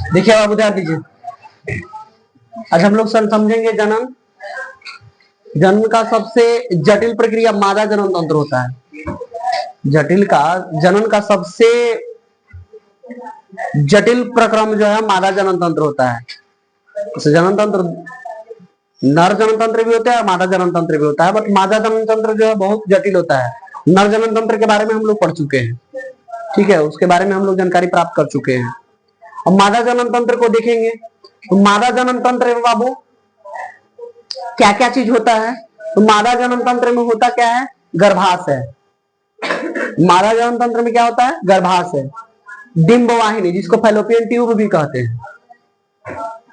देखिए आप ध्यान दीजिए, आज हम लोग समझेंगे जनन। जनन का सबसे जटिल प्रक्रिया मादा जनन तंत्र होता है। जनन का सबसे जटिल प्रक्रम जो है मादा जनन तंत्र होता है। जनन तंत्र नर जनन तंत्र भी होता है, मादा जनन तंत्र भी होता है, बट मादा जनन तंत्र जो है बहुत जटिल होता है। नर जनन तंत्र के बारे में हम लोग पढ़ चुके हैं, ठीक है, उसके बारे में हम लोग जानकारी प्राप्त कर चुके हैं। अब मादा जनन तंत्र को देखेंगे तो मादा जनन तंत्र में बाबू क्या क्या चीज होता है। तो मादा जनन तंत्र में होता क्या है, गर्भाशय। मादा जनन तंत्र में क्या होता है, गर्भाशय। डिंब वाहिनी, जिसको फैलोपियन ट्यूब भी कहते हैं।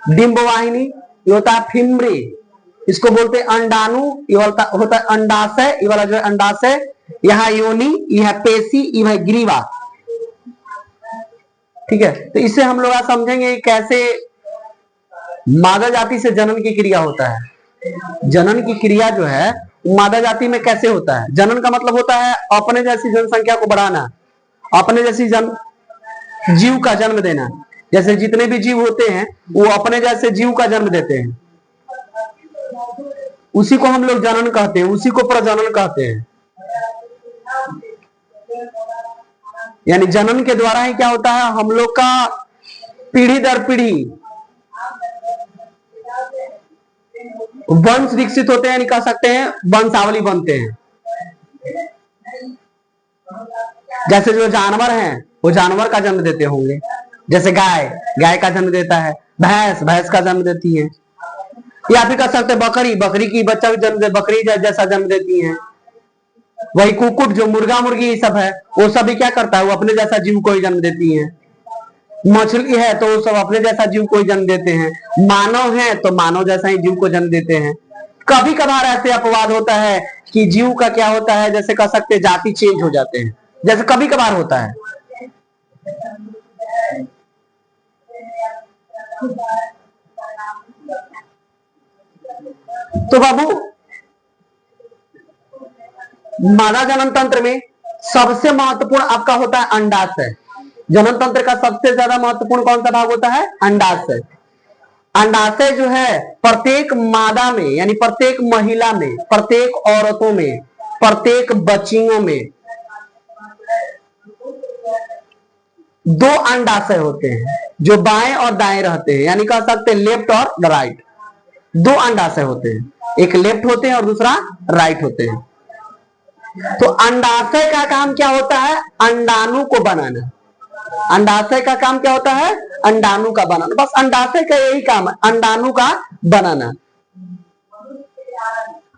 डिंब वाहिनी, ये होता है फिम्बरी, इसको बोलते हैं अंडाणु, ये होता है अंडाशय। ये वाला जो है अंडाशय, यहाँ योनि, यह पेशी, यह ग्रीवा, ठीक है। तो इससे हम लोग आज समझेंगे कैसे मादा जाति से जनन की क्रिया होता है। जनन की क्रिया जो है मादा जाति में कैसे होता है। जनन का मतलब होता है अपने जैसी जनसंख्या को बढ़ाना, अपने जैसी जीव का जन्म देना। जैसे जितने भी जीव होते हैं वो अपने जैसे जीव का जन्म देते हैं, उसी को हम लोग जनन कहते हैं, उसी को प्रजनन कहते हैं। यानी जनन के द्वारा ही क्या होता है, हम लोग का पीढ़ी दर पीढ़ी वंश विकसित होते हैं, कह सकते हैं वंशावली बनते हैं। जैसे जो जानवर हैं वो जानवर का जन्म देते होंगे, जैसे गाय का जन्म देता है, भैंस का जन्म देती है, या फिर कह सकते बकरी की बच्चा भी जन्म बकरी जैसा जन्म देती है। वही कुकुट जो मुर्गा मुर्गी सब है वो सब भी क्या करता है, वो अपने जैसा जीव को ही जन्म देती है। मछली है तो वो सब अपने जैसा जीव को ही जन्म देते हैं। मानव है तो मानव जैसा ही जीव को जन्म देते हैं। कभी कभार ऐसे अपवाद होता है कि जीव का क्या होता है, जैसे कह सकते जाति चेंज हो जाते हैं, जैसे कभी कभार होता है। तो बाबू मादा जनन तंत्र में सबसे महत्वपूर्ण आपका होता है अंडाशय। जनन तंत्र का सबसे ज्यादा महत्वपूर्ण कौन सा भाग होता है, अंडाशय। अंडाशय जो है प्रत्येक मादा में, यानी प्रत्येक महिला में, प्रत्येक औरतों में, प्रत्येक बच्चियों में 2 अंडाशय होते हैं जो बाएं और दाएं रहते हैं, यानी कह सकते हैं लेफ्ट और राइट। 2 अंडाशय होते हैं, एक लेफ्ट होते हैं और दूसरा राइट होते हैं। तो अंडाशय का काम क्या होता है, अंडाणु को बनाना। अंडाशय का काम क्या होता है, अंडाणु का बनाना। बस अंडाशय का यही काम है, अंडाणु का बनाना।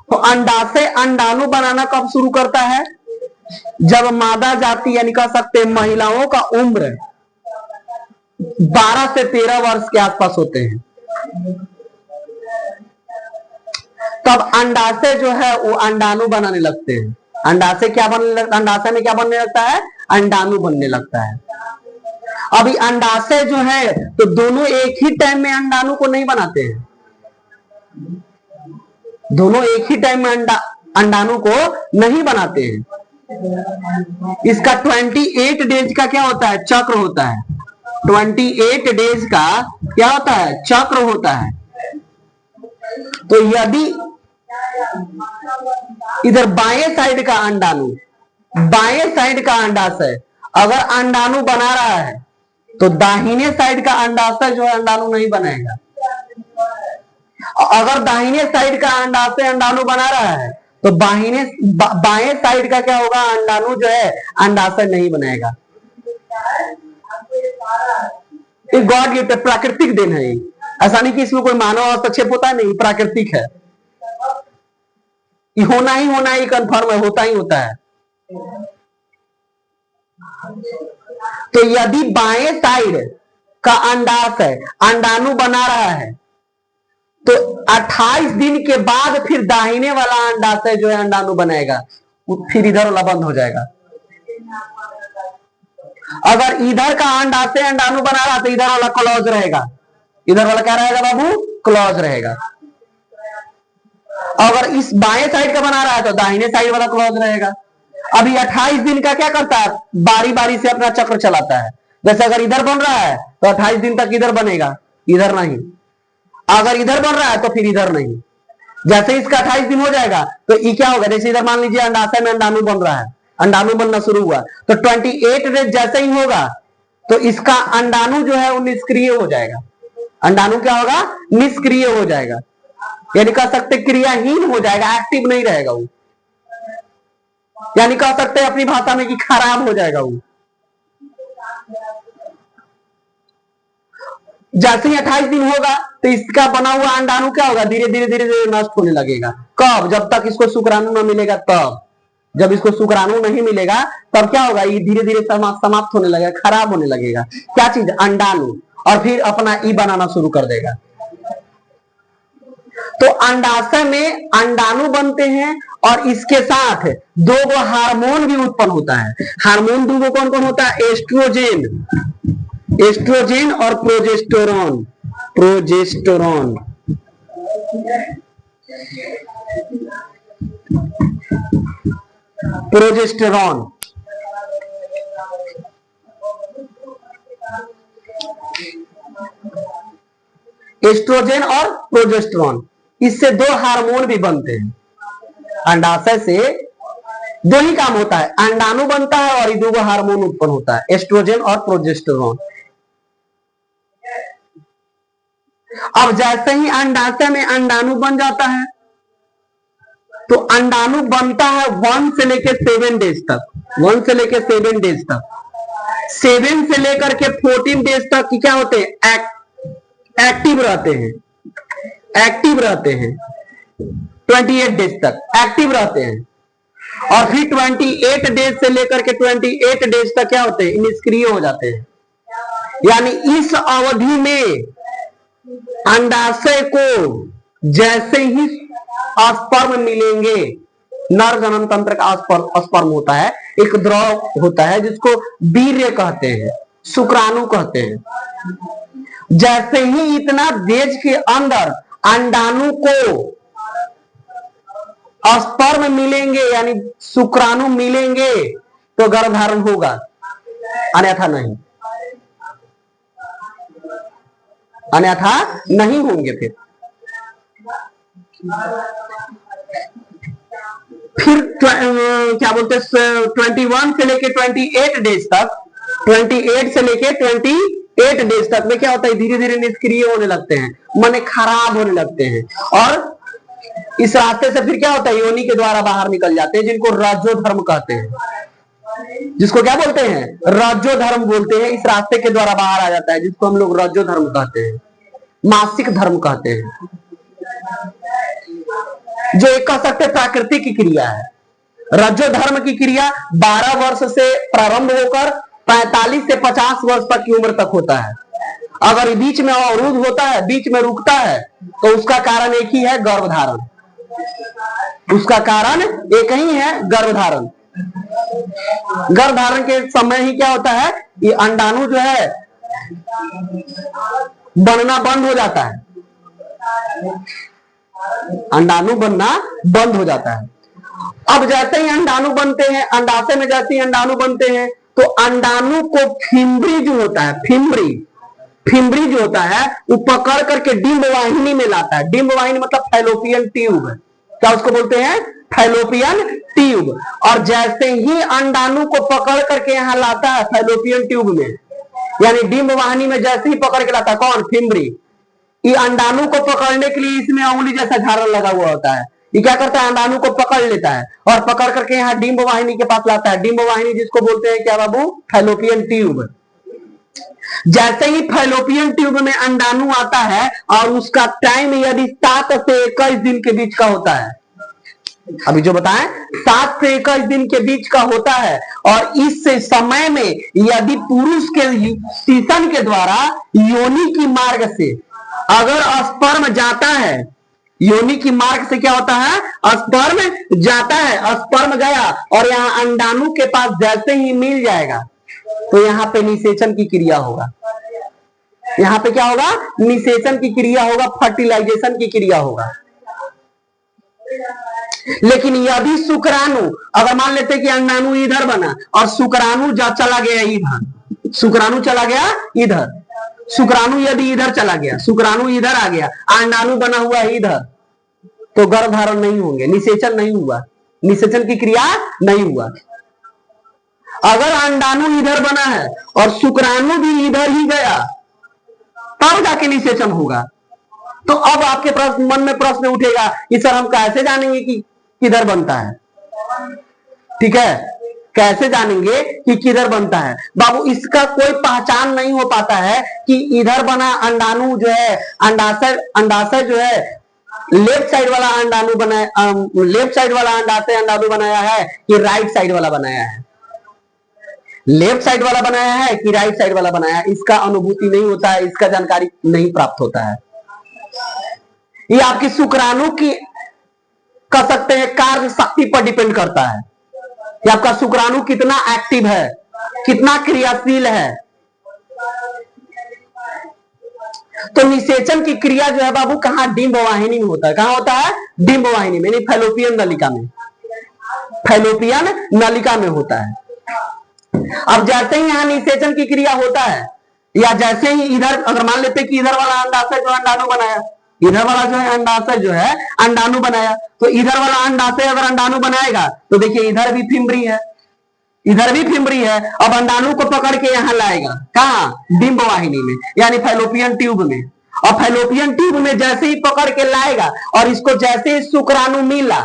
तो अंडाशय अंडाणु बनाना कब शुरू करता है, जब मादा जाति यानी कह सकते हैं महिलाओं का उम्र 12 से 13 वर्ष के आसपास होते हैं, तब अंडाशय जो है वो अंडाणु बनाने लगते हैं। अंडाशय क्या बनने लगता है, अंडाशय में क्या बनने लगता है, अंडाणु बनने लगता है। अभी अंडाशय जो है तो दोनों एक ही टाइम में अंडाणु को नहीं बनाते हैं, दोनों एक ही टाइम में अंडाणु को नहीं बनाते हैं। इसका 28 डेज का क्या होता है, चक्र होता है। 28 डेज का क्या होता है, चक्र होता है। तो यदि इधर बाएं साइड का अंडाणु, बाएं साइड का अंडाशय अगर अंडाणु बना रहा है तो दाहिने साइड का अंडाशय जो है अंडाणु नहीं बनाएगा। अगर दाहिने साइड का अंडाशय अंडाणु बना रहा है तो बाएं साइड का क्या होगा, अंडाणु जो है अंडाशय नहीं बनाएगा। ये गॉड गिफ्ट है, प्राकृतिक देन है। ऐसा नहीं कि इसमें कोई मानव हस्तक्षेप होता है, नहीं, प्राकृतिक है। ये होना ही कंफर्म है, होता ही होता है। तो यदि बाएं साइड का अंडाशय अंडाणु बना रहा है तो 28 दिन के बाद फिर दाहिने वाला अंडाशय जो है अंडाणु बनाएगा, फिर इधर वाला बंद हो जाएगा। अगर इधर का अंडाशय अंडाणु बना रहा तो इधर वाला क्लोज रहेगा, इधर वाला क्या रहेगा बाबू, क्लोज रहेगा। अगर इस बाएं साइड का बना रहा है तो दाहिने साइड वाला क्लोज रहेगा। अभी 28 दिन का क्या करता है, बारी बारी से अपना चक्र चलाता है। जैसे अगर इधर बन रहा है तो 28 दिन तक इधर बनेगा, इधर नहीं। अगर इधर बन रहा है तो फिर इधर नहीं। जैसे इसका 28 दिन हो जाएगा तो ये क्या होगा, जैसे इधर मान लीजिए अंडाशय में अंडाणु बन रहा है, अंडाणु बनना शुरू हुआ तो 28 डेज जैसे ही होगा तो इसका अंडाणु जो है वो निष्क्रिय हो जाएगा। अंडाणु क्या होगा, निष्क्रिय हो जाएगा, यानी कह सकते क्रियाहीन हो जाएगा, एक्टिव नहीं रहेगा वो। यानी कह सकते हैं अपनी भाषा में कि खराब हो जाएगा वो। जैसे ही 28 दिन होगा तो इसका बना हुआ अंडाणु क्या होगा, धीरे धीरे धीरे धीरे नष्ट होने लगेगा। कब, जब तक इसको शुक्राणु न मिलेगा तब। जब इसको शुक्राणु नहीं मिलेगा तब क्या होगा, ये धीरे धीरे समाप्त होने लगेगा, खराब होने लगेगा। क्या चीज, अंडाणु। और फिर अपना ई बनाना शुरू कर देगा। तो अंडाशय में अंडाणु बनते हैं और इसके साथ दो गो हार्मोन भी उत्पन्न होता है। हार्मोन दो गो कौन कौन होता है, एस्ट्रोजेन, एस्ट्रोजेन और प्रोजेस्टेरोन। Progesterone, progesterone. एस्ट्रोजेन और प्रोजेस्टेरोन, इससे दो हार्मोन भी बनते हैं। अंडाशय से दो ही काम होता है, अंडाणु बनता है और दो हार्मोन उत्पन्न होता है, एस्ट्रोजेन और प्रोजेस्टेरोन। अब जैसे ही अंडाशय में अंडाणु बन जाता है तो अंडाणु बनता है 1 से लेकर 7 डेज तक, 1 से लेकर 7 डेज तक। 7 से लेकर के 14 डेज तक क्या होते हैं, एक्टिव रहते हैं, एक्टिव रहते हैं। 28 डेज तक एक्टिव रहते हैं और फिर 28 डेज से लेकर के 28 डेज तक क्या होते हैं, निष्क्रिय हो जाते हैं। यानी इस अवधि में अंडाशय को जैसे ही स्पर्म मिलेंगे, नर जनन तंत्र का स्पर्म होता है, एक द्रव होता है जिसको वीर्य कहते हैं, शुक्राणु कहते हैं। जैसे ही इतना देश के अंदर अंडाणु को स्पर्म मिलेंगे यानी शुक्राणु मिलेंगे तो गर्भधारण होगा, अन्यथा नहीं, अन्यथा नहीं होंगे। फिर क्या बोलते हैं 21 से लेके 28 डेज तक, 28 से लेके 28 डेज तक में क्या होता है, धीरे धीरे निष्क्रिय होने लगते हैं, मन खराब होने लगते हैं और इस रास्ते से फिर क्या होता है, योनि के द्वारा बाहर निकल जाते हैं, जिनको रज्जोधर्म कहते हैं। जिसको क्या बोलते हैं, रज्जोधर्म बोलते हैं। इस रास्ते के द्वारा बाहर आ जाता है जिसको हम लोग रज्जोधर्म कहते हैं, मासिक धर्म कहते हैं, जो एक कह सकते प्राकृतिक की क्रिया है। रज्जोधर्म की क्रिया 12 वर्ष से प्रारंभ होकर 45 से 50 वर्ष तक की उम्र तक होता है। अगर बीच में अवरुद्ध होता है, बीच में रुकता है, तो उसका कारण एक ही है, गर्भधारण। उसका कारण एक ही है, गर्भधारण। गर्भधारण के समय ही क्या होता है, ये अंडाणु जो है बनना बंद हो जाता है, अंडाणु बनना बंद हो जाता है। अब जैसे ही अंडाणु बनते हैं, अंडाशय में जैसे ही अंडाणु बनते हैं तो अंडाणु को फिम्बरी जो होता है, फिम्बरी जो होता है वो पकड़ करके डिंब वाहिनी में लाता है। डिंब वाहिनी मतलब फैलोपियन ट्यूब, क्या उसको बोलते हैं, फैलोपियन ट्यूब। और जैसे ही अंडाणु को पकड़ करके यहाँ लाता है फैलोपियन ट्यूब में, यानी डिंब वाहिनी में जैसे ही पकड़ के लाता है, कौन, फिम्बरी। ये अंडाणु को पकड़ने के लिए इसमें उंगली जैसा झारल लगा हुआ होता है। ये क्या करता है, अंडाणु को पकड़ लेता है और पकड़ करके यहाँ डिंब वाहिनी के पास लाता है। डिंब वाहिनी जिसको बोलते हैं क्या बाबू, फैलोपियन ट्यूब। जैसे ही फैलोपियन ट्यूब में अंडाणु आता है और उसका टाइम यदि 7 से 21 दिन के बीच का होता है, अभी जो बताएं 7 से 21 दिन के बीच का होता है, और इस समय में यदि पुरुष के सीसन के द्वारा योनि की मार्ग से अगर स्पर्म जाता है, योनि की मार्ग से क्या होता है, स्पर्म जाता है, स्पर्म गया और यहाँ अंडाणु के पास जैसे ही मिल जाएगा तो यहाँ पे निषेचन की क्रिया होगा। यहाँ पे क्या होगा, निषेचन की क्रिया होगा, फर्टिलाइजेशन की क्रिया होगा। लेकिन यदि शुक्राणु, अगर मान लेते कि अंडाणु इधर बना और शुक्राणु चला गया इधर, शुक्राणु चला गया इधर, शुक्राणु यदि इधर चला गया, शुक्राणु इधर आ गया, अंडाणु बना हुआ है इधर, तो गर्भधारण नहीं होंगे, निषेचन नहीं हुआ, निषेचन की क्रिया नहीं हुआ। अगर अंडाणु इधर बना है और शुक्राणु भी इधर ही गया, तब जाके निषेचन होगा। तो अब आपके मन में प्रश्न उठेगा कि सर हम कैसे जानेंगे कि किधर बनता है? ठीक है, कैसे जानेंगे कि किधर बनता है? बाबू इसका कोई पहचान नहीं हो पाता है कि इधर बना अंडाणु जो है, अंडाशय जो है लेफ्ट साइड वाला अंडाणु बनाया, लेफ्ट साइड वाला अंडाशय अंडाणु बनाया है कि राइट साइड वाला बनाया है, लेफ्ट साइड वाला बनाया है कि राइट साइड वाला बनाया है, इसका अनुभूति नहीं होता है, इसका जानकारी नहीं प्राप्त होता है। ये आपकी शुक्राणु की कह सकते हैं कार्य शक्ति पर डिपेंड करता है कि आपका शुक्राणु कितना एक्टिव है, कितना क्रियाशील है। तो निषेचन की क्रिया जो है बाबू कहां? डिंब वाहिनी में होता है। कहां होता है? डिंब वाहिनी में, फैलोपियन नलिका में, फैलोपियन नलिका में होता है। अब जैसे ही यहां निषेचन की क्रिया होता है, या जैसे ही इधर, अगर मान लेते कि इधर वाला अंडाशय जो अंडाणु बनाया, इधर वाला जो है अंडाशय जो है अंडाणु बनाया, तो इधर वाला अंडाशय अगर अंडाणु बनाएगा तो देखिए इधर भी फिम्बरी है, इधर भी फिम्बरी है। अब अंडाणु को पकड़ के यहां लाएगा, कहां? डिंब वाहिनी में, यानी फैलोपियन ट्यूब में। और फैलोपियन ट्यूब में जैसे ही पकड़ के लाएगा और इसको जैसे ही शुक्राणु मिला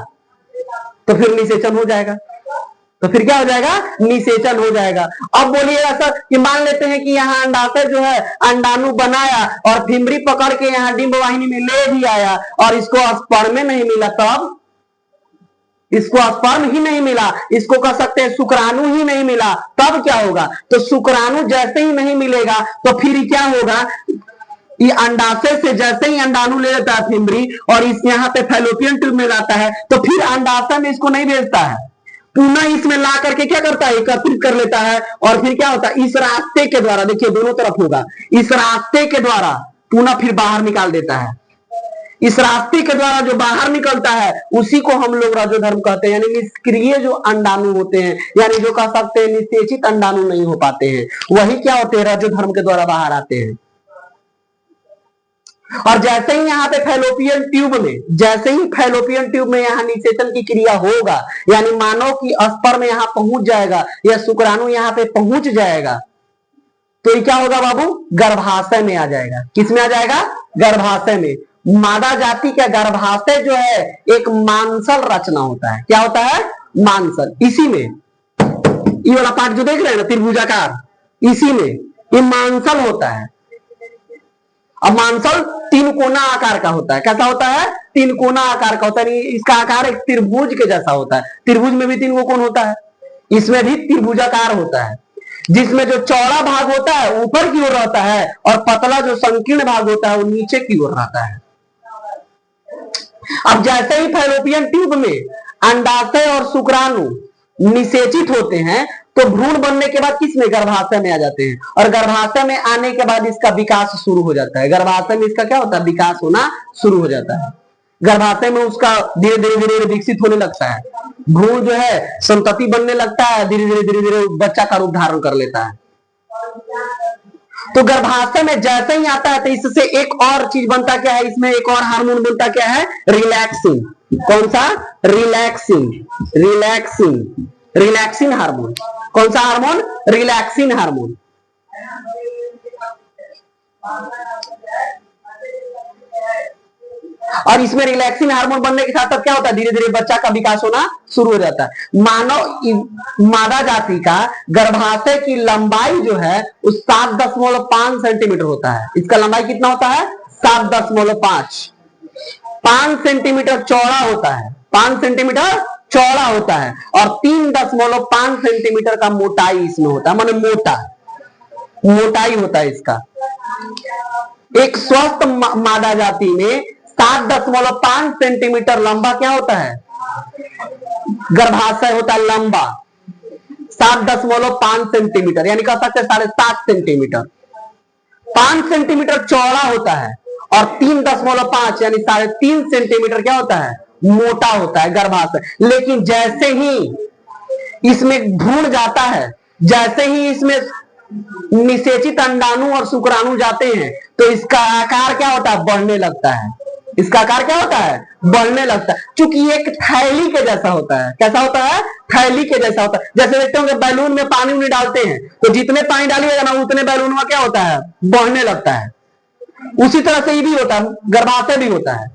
तो फिर निषेचन हो जाएगा। तो फिर क्या हो जाएगा? निषेचन हो जाएगा। अब बोलिएगा सर कि मान लेते हैं कि यहाँ अंडाशय जो है अंडाणु बनाया और फिम्बरी पकड़ के यहाँ डिंब वाहिनी में ले भी आया और इसको स्पर्म में नहीं मिला, तब इसको स्पर्म ही नहीं मिला, इसको कह सकते हैं शुक्राणु ही नहीं मिला, तब क्या होगा? तो शुक्राणु जैसे ही नहीं मिलेगा तो फिर क्या होगा? ये अंडाशय से जैसे ही अंडाणु ले लेता है फिम्बरी और इस यहाँ पे फैलोपियन ट्यूब में लाता है, तो फिर अंडाशय में इसको नहीं भेजता है, पुनः इसमें ला करके क्या करता है? एकत्रित कर लेता है। और फिर क्या होता है? इस रास्ते के द्वारा, देखिए दोनों तरफ होगा, इस रास्ते के द्वारा पुनः फिर बाहर निकाल देता है। इस रास्ते के द्वारा जो बाहर निकलता है उसी को हम लोग रजोधर्म कहते हैं, यानी निष्क्रिय जो अंडाणु होते हैं, यानी जो कह सकते हैं निषेचित अंडाणु नहीं हो पाते हैं, वही क्या होते हैं? रजोधर्म के द्वारा बाहर आते हैं। और जैसे ही यहाँ पे फैलोपियन ट्यूब में, जैसे ही फैलोपियन ट्यूब में यहाँ निषेचन की क्रिया होगा, यानी मानव की स्पर्म यहाँ पहुंच जाएगा या शुक्राणु यहाँ पे पहुंच जाएगा, तो ये क्या होगा बाबू? गर्भाशय में आ जाएगा। किस में आ जाएगा? गर्भाशय में। मादा जाति का गर्भाशय जो है एक मांसल रचना होता है। क्या होता है? मांसल। इसी में ये वाला पार्ट जो देख रहे हैं ना त्रिभुजाकार, इसी में ये मांसल होता है। अब मांसल तीन कोना आकार का होता है। कैसा होता है? तीन कोना आकार का होता है। इसका आकार एक त्रिभुज के जैसा होता है। त्रिभुज में भी तीन को कोण होता है, इसमें भी त्रिभुजाकार होता है, जिसमें जो चौड़ा भाग होता है ऊपर की ओर रहता है और पतला जो संकीर्ण भाग होता है वो नीचे की ओर रहता है। अब जैसे ही फैलोपियन ट्यूब में अंडाशय और शुक्राणु निषेचित होते हैं तो भ्रूण बनने के बाद किस में? गर्भाशय में आ जाते हैं। और गर्भाशय में आने के बाद इसका विकास शुरू हो जाता है। गर्भाशय में इसका क्या होता है? विकास होना शुरू हो जाता है। गर्भाशय में उसका धीरे धीरे विकसित होने लगता है। भ्रूण जो है संतति बनने लगता है, धीरे धीरे बच्चा का रूप धारण कर लेता है। तो गर्भाशय में जैसे ही आता है तो इससे एक और चीज बनता क्या है? इसमें एक और हार्मोन बनता क्या है? रिलैक्सिन। कौन सा? रिलैक्सिन। Relaxin, relaxin hormone. कौन सा हार्मोन? Relaxin hormone. और इसमें रिलैक्सिन हार्मोन बनने के साथ साथ क्या होता है? धीरे धीरे बच्चा का विकास होना शुरू हो जाता है। मादा जाति का गर्भाशय की लंबाई जो है उस 7.5 सेंटीमीटर होता है। इसका लंबाई कितना होता है? 7.5। 5 सेंटीमीटर चौड़ा होता है, 5 सेंटीमीटर चौड़ा होता है और 3.5 सेंटीमीटर का मोटाई इसमें होता है, माने मोटा मोटाई होता है इसका। एक स्वस्थ मादा जाति में 7.5 सेंटीमीटर लंबा क्या होता है? गर्भाशय होता है लंबा 7.5 सेंटीमीटर, यानी कह सकते हैं 7.5 सेंटीमीटर। 5 सेंटीमीटर चौड़ा होता है और 3.5 यानी 3.5 सेंटीमीटर क्या होता है? मोटा होता है गर्भाशय, लेकिन जैसे ही इसमें भ्रूण जाता है, जैसे ही इसमें निषेचित अंडाणु और शुक्राणु जाते हैं, तो इसका आकार क्या होता है, बढ़ने लगता है। इसका आकार क्या होता है, बढ़ने लगता है, क्योंकि ये एक थैली के जैसा होता है। कैसा होता है, थैली के जैसा होता है। जैसे देखते होंगे बैलून में पानी उनी डालते हैं, तो जितने पानी डालिएगा ना उतने बैलून में क्या होता है, बढ़ने लगता है। उसी तरह से ये भी होता है, गर्भाशय भी होता है।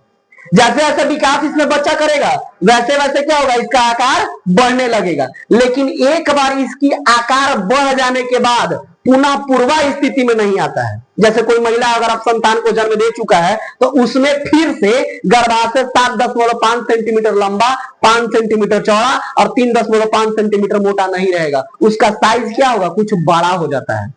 जैसे जैसे विकास इसमें बच्चा करेगा, वैसे वैसे क्या होगा, इसका आकार बढ़ने लगेगा। लेकिन एक बार इसकी आकार बढ़ जाने के बाद पुनः पूर्वा स्थिति में नहीं आता है। जैसे कोई महिला अगर आप संतान को जन्म दे चुका है, तो उसमें फिर से गर्भाशय 7.5 सेंटीमीटर लंबा, 5 सेंटीमीटर चौड़ा और 3.5 सेंटीमीटर मोटा नहीं रहेगा। उसका साइज क्या होगा, कुछ बड़ा हो जाता है।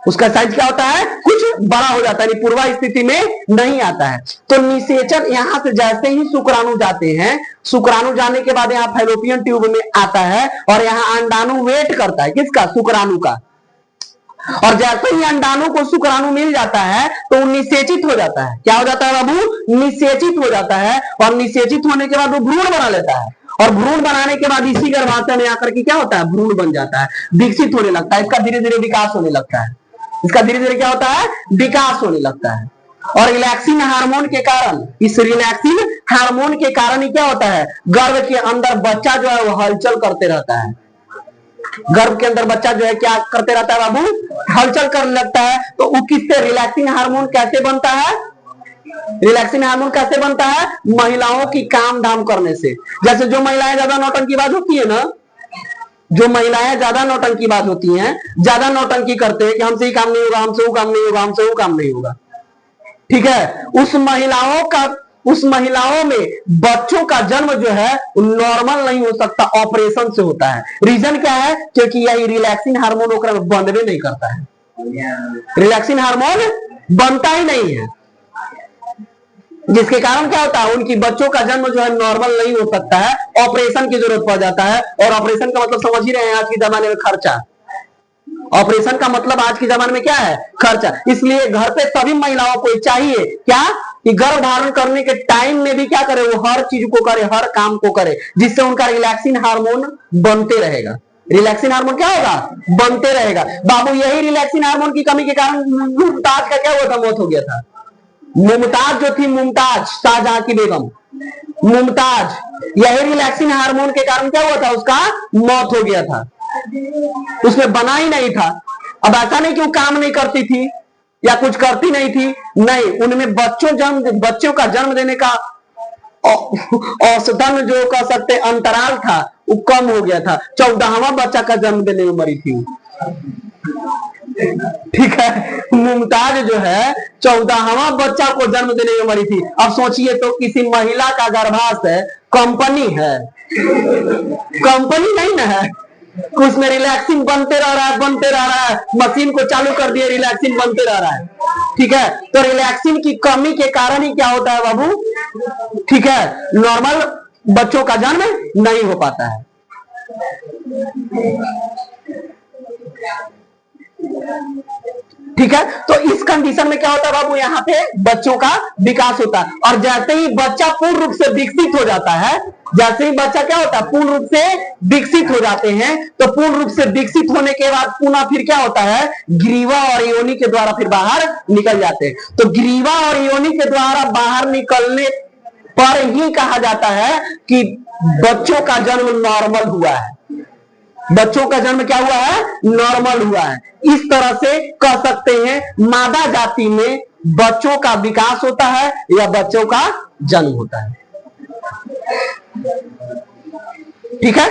उसका साइज क्या होता है, कुछ बड़ा हो जाता है, पूर्वा स्थिति में नहीं आता है। तो निषेचन यहां से जैसे ही शुक्राणु जाते हैं, शुक्राणु जाने के बाद यहाँ फैलोपियन ट्यूब में आता है और यहाँ अंडाणु वेट करता है, किसका, शुक्राणु का। और जैसे ही अंडाणु को शुक्राणु मिल जाता है तो निषेचित हो जाता है। क्या हो जाता है बाबू, निषेचित हो जाता है। और निषेचित होने के बाद वो भ्रूण बना लेता है, और भ्रूण बनाने के बाद इसी गर्भाशय में आकर के क्या होता है, भ्रूण बन जाता है, विकसित होने लगता है। इसका धीरे धीरे विकास होने लगता है। इसका धीरे धीरे क्या होता है, विकास होने लगता है। और रिलैक्सिन हार्मोन के कारण, इस रिलैक्सिन हार्मोन के कारण ही क्या होता है, गर्भ के अंदर बच्चा जो है वो हलचल करते रहता है। गर्भ के अंदर बच्चा जो है क्या करते रहता है बाबू, हलचल करने लगता है। तो वो किससे, रिलैक्सिन हार्मोन कैसे बनता है, रिलैक्सिन हार्मोन कैसे बनता है, महिलाओं की काम धाम करने से। जैसे जो महिलाएं ज्यादा नौटंकीबाज होती है ना, जो महिलाएं ज्यादा नौटंकीबाज होती हैं, ज्यादा नौटंकी करते हैं कि हमसे ही काम नहीं होगा, हमसे वो काम नहीं होगा, हमसे वो काम नहीं होगा, ठीक है, उस महिलाओं में बच्चों का जन्म जो है नॉर्मल नहीं हो सकता, ऑपरेशन से होता है। रीजन क्या है, क्योंकि यही रिलैक्सिन हार्मोन होकर बंधवे नहीं करता है। रिलैक्सिन हार्मोन बनता ही नहीं है, जिसके कारण क्या होता है, उनकी बच्चों का जन्म जो है नॉर्मल नहीं हो सकता है, ऑपरेशन की जरूरत पड़ जाता है। और ऑपरेशन का मतलब समझ ही रहे हैं आज के जमाने में, खर्चा। ऑपरेशन का मतलब आज के जमाने में क्या है, खर्चा। इसलिए घर पे सभी महिलाओं को चाहिए क्या, कि गर्भ धारण करने के टाइम में भी क्या करे, वो हर चीज को करे, हर काम को करे, जिससे उनका रिलैक्सिन हार्मोन बनते रहेगा। रिलैक्सिन हार्मोन क्या होगा, बनते रहेगा। बाबू यही रिलैक्सिन हार्मोन की कमी के कारण मुमताज का क्या हुआ था, मौत हो गया था। मुमताज जो थी, मुमताज शाहजहां की बेगम मुमताज, यही रिलैक्सिन हार्मोन के कारण क्या हुआ था, उसका मौत हो गया था। उसमें बना ही नहीं था। अब ऐसा नहीं कि वो काम नहीं करती थी या कुछ करती नहीं थी, नहीं, उनमें बच्चों का जन्म देने का औसतन जो कह सकते अंतराल था वो कम हो गया था। 14वां बच्चा का जन्म देने में मरी थी, ठीक है। मुमताज जो है 14वां बच्चा को जन्म देने में मरी थी। अब सोचिए तो किसी महिला का गर्भाशय कंपनी है, कंपनी नहीं ना है, उसमें रिलैक्सिन बनते रह रहा है, बनते रह रहा है, मशीन को चालू कर दिए, रिलैक्सिन बनते रह रहा है, ठीक है। तो रिलैक्सिन की कमी के कारण ही क्या होता है बाबू, ठीक है, नॉर्मल बच्चों का जन्म नहीं हो पाता है। ठीक है, तो इस कंडीशन में क्या होता है बाबू, यहाँ पे बच्चों का विकास होता है। और जैसे ही बच्चा पूर्ण रूप से विकसित हो जाता है, जैसे ही बच्चा क्या होता है, पूर्ण रूप से विकसित हो जाते हैं, तो पूर्ण रूप से विकसित होने के बाद पुनः फिर क्या होता है, ग्रीवा और योनि के द्वारा फिर बाहर निकल जाते हैं। तो ग्रीवा और योनि के द्वारा बाहर निकलने पर ही कहा जाता है कि बच्चों का जन्म नॉर्मल हुआ है। बच्चों का जन्म क्या हुआ है, नॉर्मल हुआ है। इस तरह से कह सकते हैं मादा जाति में बच्चों का विकास होता है या बच्चों का जन्म होता है, ठीक है।